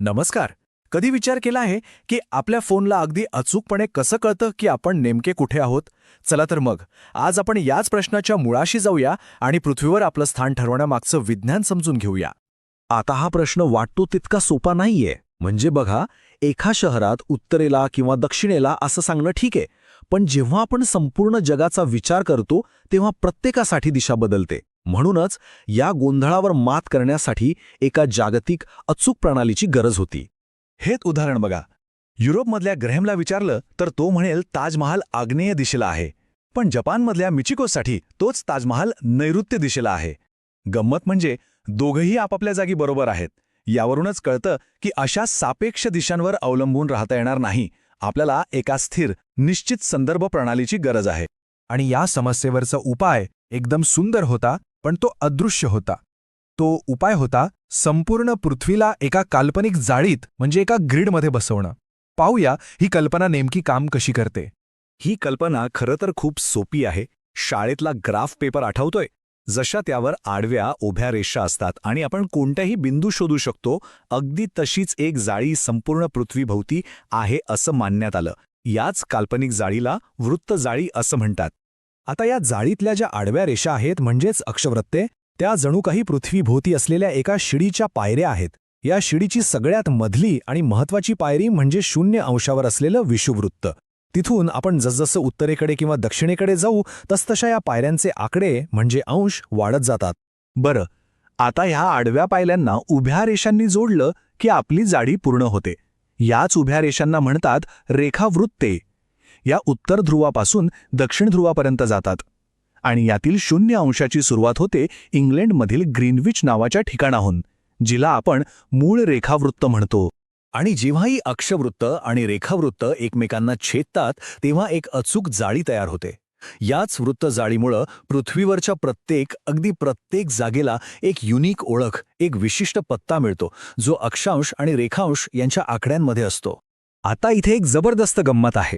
नमस्कार. कधी विचार केला आहे की आपल्या फोनला अगदी अचूकपणे कसं कळतं की आपण नेमके कुठे आहोत? चला तर मग आज आपण याच प्रश्नाच्या मुळाशी जाऊया आणि पृथ्वीवर आपलं स्थान ठरवण्यामागचं विज्ञान समजून घेऊया. आता हा प्रश्न वाटतो तितका सोपा नाहीये. म्हणजे बघा, एका शहरात उत्तरेला किंवा दक्षिणेला असं सांगणं ठीक आहे, पण जेव्हा आपण संपूर्ण जगाचा विचार करतो तेव्हा प्रत्येकासाठी दिशा बदलते. म्हणूनच या गोंधळावर मात करण्यासाठी एका जागतिक अचूक प्रणालीची गरज होती. हेच उदाहरण बघा. युरोपमधल्या ग्रॅहमला विचारलं तर तो म्हणेल ताजमहाल आग्नेय दिशेला आहे, पण जपानमधल्या मिचिकोसाठी तोच ताजमहाल नैऋत्य दिशेला आहे. गंमत म्हणजे दोघंही आपापल्या जागी बरोबर आहेत. यावरूनच कळतं की अशा सापेक्ष दिशांवर अवलंबून राहता येणार नाही. आपल्याला एका स्थिर, निश्चित संदर्भ प्रणालीची गरज आहे. आणि या समस्येवरचा उपाय एकदम सुंदर होता, पण तो अदृश्य होता. तो उपाय होता संपूर्ण पृथ्वीला एका काल्पनिक जाळीत म्हणजे एका ग्रिडमध्ये बसवणं. पाहूया ही कल्पना नेमकी काम कशी करते. ही कल्पना खरं तर खूप सोपी आहे. शाळेतला ग्राफ पेपर आठवतोय? जशा त्यावर आडव्या उभ्या रेषा असतात आणि आपण कोणत्याही बिंदू शोधू शकतो, अगदी तशीच एक जाळी संपूर्ण पृथ्वीभोवती आहे असं मानण्यात आलं. याच काल्पनिक जाळीला वृत्तजाळी असं म्हणतात. आता या जाळीतल्या ज्या आडव्या रेषा आहेत म्हणजेच अक्षवृत्ते, त्या जणू काही पृथ्वीभोवती असलेल्या एका शिडीच्या पायऱ्या आहेत. या शिडीची सगळ्यात मधली आणि महत्वाची पायरी म्हणजे 0 अंशावर असलेलं विषुववृत्त. तिथून आपण जसजसं उत्तरेकडे किंवा दक्षिणेकडे जाऊ तसतशा या पायऱ्यांचे आकडे म्हणजे अंश वाढत जातात. बरं, आता ह्या आडव्या पायऱ्यांना उभ्या रेषांनी जोडलं की आपली जाळी पूर्ण होते. याच उभ्या रेषांना म्हणतात रेखावृत्ते. या उत्तर ध्रुवापासून दक्षिण ध्रुवापर्यंत जातात आणि यातील 0 अंशाची सुरुवात होते इंग्लंडमधील ग्रीनविच नावाच्या ठिकाणाहून, जिला आपण मूळ रेखावृत्त म्हणतो. आणि जेव्हाही अक्षवृत्त आणि रेखावृत्त एकमेकांना छेदतात तेव्हा एक अचूक जाळी तयार होते. याच वृत्तजाळीमुळं पृथ्वीवरच्या अगदी प्रत्येक जागेला एक युनिक ओळख, एक विशिष्ट पत्ता मिळतो, जो अक्षांश आणि रेखांश यांच्या आकड्यांमध्ये असतो. आता इथे एक जबरदस्त गंमत आहे.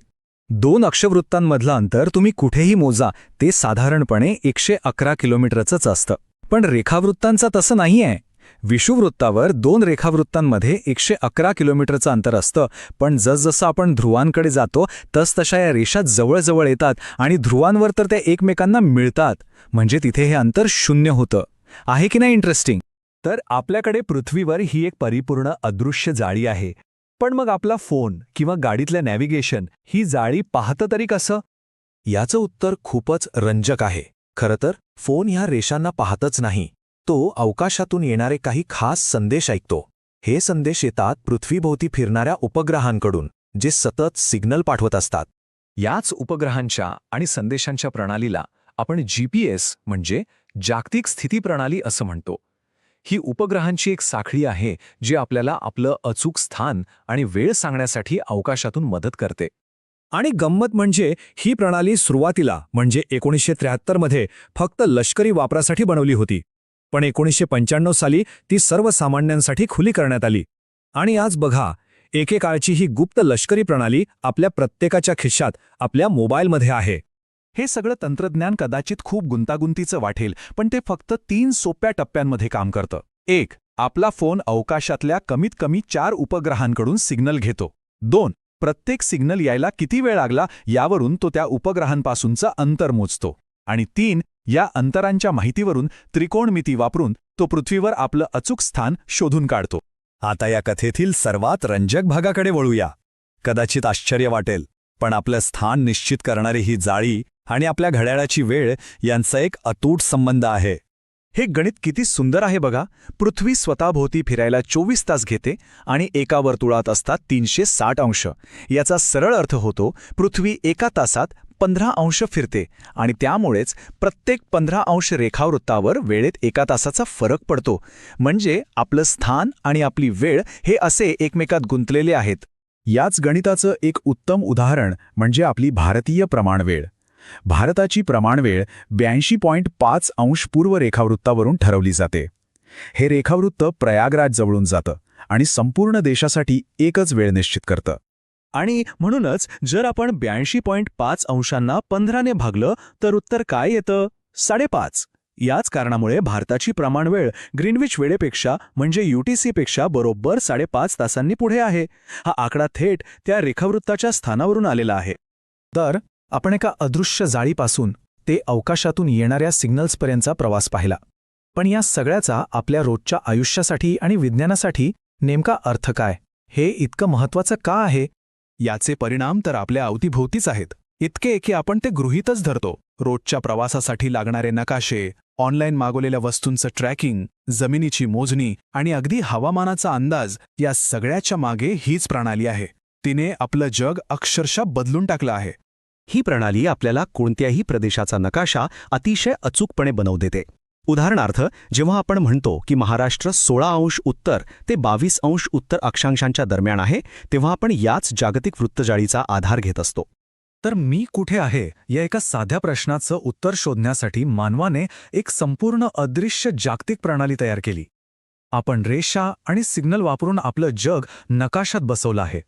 2 अक्षवृत्तांमधलं अंतर तुम्ही कुठेही मोजा, ते साधारणपणे 111 किलोमीटरचंच असतं. पण रेखावृत्तांचं तसं नाहीये. विषुववृत्तावर 2 रेखावृत्तांमध्ये 111 किलोमीटरचं अंतर असतं, पण जसजसं आपण ध्रुवांकडे जातो तसतशा या रेषा जवळजवळ येतात आणि ध्रुवांवर तर त्या एकमेकांना मिळतात. म्हणजे तिथे हे अंतर 0 होतं. आहे की नाही इंटरेस्टिंग? तर आपल्याकडे पृथ्वीवर ही एक परिपूर्ण अदृश्य जाळी आहे. पण मग आपला फोन किंवा गाडीतलं नॅव्हिगेशन ही जाळी पाहतं तरी कसं? याचं उत्तर खूपच रंजक आहे. खरं तर फोन ह्या रेषांना पाहतच नाही. तो अवकाशातून येणारे काही खास संदेश ऐकतो. हे संदेश येतात पृथ्वीभोवती फिरणाऱ्या उपग्रहांकडून, जे सतत सिग्नल पाठवत असतात. याच उपग्रहांच्या आणि संदेशांच्या प्रणालीला आपण GPS म्हणजे जागतिक स्थिती प्रणाली असं म्हणतो. ही उपग्रहांची एक साखळी आहे जी आपल्याला आपलं अचूक स्थान आणि वेळ सांगण्यासाठी अवकाशातून मदत करते. आणि गंमत म्हणजे ही प्रणाली सुरुवातीला म्हणजे 1973 मध्ये फक्त लष्करी वापरासाठी बनवली होती. पण 1995 साली ती सर्वसामान्यांसाठी खुली करण्यात आली. आणि आज बघा, एकेकाळची ही गुप्त लष्करी प्रणाली आपल्या प्रत्येकाच्या खिशात, आपल्या मोबाईलमध्ये आहे. हे सगळं तंत्रज्ञान कदाचित खूप गुंतागुंतीचं वाटेल, पण ते फक्त 3 सोप्या टप्प्यांमध्ये काम करतं. 1. आपला फोन अवकाशातल्या कमीत कमी 4 उपग्रहांकडून सिग्नल घेतो. 2. प्रत्येक सिग्नल यायला किती वेळ लागला यावरून तो त्या उपग्रहांपासूनचं अंतर मोजतो. आणि 3. या अंतरांच्या माहितीवरून त्रिकोणमिती वापरून तो पृथ्वीवर आपलं अचूक स्थान शोधून काढतो. आता या कथेतील सर्वात रंजक भागाकडे वळूया. कदाचित आश्चर्य वाटेल, पण आपलं स्थान निश्चित करणारी ही जाळी आणि आपल्या घड्याळाची वेळ यांचा एक अतूट संबंध आहे. हे गणित किती सुंदर आहे बघा. पृथ्वी स्वतःभोवती फिरायला 24 तास घेते आणि एका वर्तुळात असतात 360 अंश. याचा सरळ अर्थ होतो पृथ्वी एका तासात 15 अंश फिरते आणि त्यामुळेच प्रत्येक 15 अंश रेखावृत्तावर वेळेत एका तासाचा फरक पडतो. म्हणजे आपलं स्थान आणि आपली वेळ हे असे एकमेकात गुंतलेले आहेत. याच गणिताचं एक उत्तम उदाहरण म्हणजे आपली भारतीय प्रमाणवेळ. भारताची प्रमाणवेळ 82.5 अंश पूर्व रेखावृत्तावरून ठरवली जाते. हे रेखावृत्त प्रयागराज जवळून जातं आणि संपूर्ण देशासाठी एकच वेळ निश्चित करतं. आणि म्हणूनच जर आपण 82.5 अंशांना 15ने भागलं तर उत्तर काय येतं? 5.5. याच कारणामुळे भारताची प्रमाणवेळ ग्रीनविच वेळेपेक्षा म्हणजे UTCपेक्षा बरोबर 5.5 तासांनी पुढे आहे. हा आकडा थेट त्या रेखावृत्ताच्या स्थानावरून आलेला आहे. तर आपण एका अदृश्य जाळीपासून ते अवकाशातून येणाऱ्या सिग्नल्सपर्यंतचा प्रवास पाहिला. पण या सगळ्याचा आपल्या रोजच्या आयुष्यासाठी आणि विज्ञानासाठी नेमका अर्थ काय? हे इतकं महत्त्वाचं का आहे? याचे परिणाम तर आपल्या अवतीभोवतीच आहेत. इतके की आपण ते गृहीतच धरतो. रोजच्या प्रवासासाठी लागणारे नकाशे, ऑनलाईन मागवलेल्या वस्तूंचं ट्रॅकिंग, जमिनीची मोजणी आणि अगदी हवामानाचा अंदाज, या सगळ्याच्या मागे हीच प्रणाली आहे. तिने आपलं जग अक्षरशः बदलून टाकलं आहे. ही प्रणाली आपल्याला कोणत्याही प्रदेशाचा नकाशा अतिशय अचूकपणे बनवू देते. उदाहरणार्थ, जेव्हा आपण म्हणतो की महाराष्ट्र 16 अंश उत्तर ते 22 अंश उत्तर अक्षांशांच्या दरम्यान आहे, तेव्हा आपण याच जागतिक वृत्तजाळीचा आधार घेत असतो. तर मी कुठे आहे या एका साध्या प्रश्नाचं उत्तर शोधण्यासाठी मानवाने एक संपूर्ण अदृश्य जागतिक प्रणाली तयार केली. आपण रेषा आणि सिग्नल वापरून आपलं जग नकाशात बसवलं आहे.